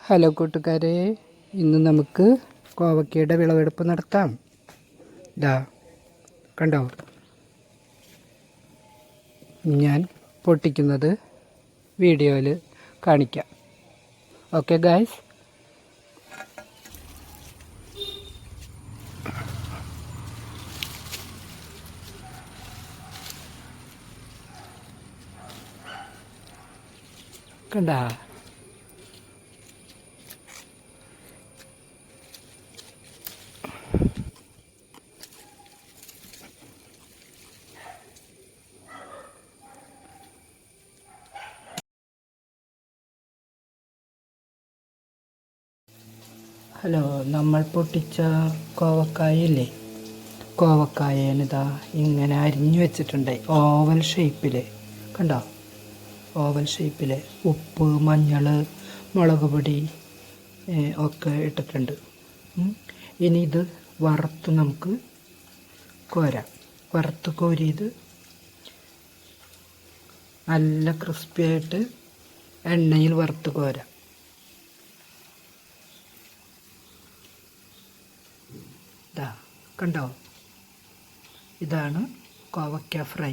Hello കൂട്ടുകാരെ, ഇന്ന് നമുക്ക് കോവക്കയുടെ വിളവെടുപ്പ് നടത്താം. ഇതാ കണ്ടോ, ഞാൻ പൊട്ടിക്കുന്നത് വീഡിയോയിൽ കാണിക്കാം. ഓക്കെ ഗായ്സ്, കണ്ടാ ഹലോ, നമ്മൾ പൊട്ടിച്ച കോവക്കായല്ലേ, കോവക്കായനിതാ ഇങ്ങനെ അരിഞ്ഞു വെച്ചിട്ടുണ്ട് ഓവൽ ഷേപ്പിൽ. കണ്ടോ, ഓവൽ ഷേപ്പിൽ ഉപ്പ്, മഞ്ഞൾ, മുളക് പൊടി ഒക്കെ ഇട്ടിട്ടുണ്ട്. ഇനി ഇത് വറുത്ത് നമുക്ക് കോരാം. വറുത്ത് കോരിയത് നല്ല ക്രിസ്പിയായിട്ട് എണ്ണയിൽ വറുത്ത് കോരാം. ഇതാ കണ്ടോ, ഇതാണ് കോവക്ക ഫ്രൈ.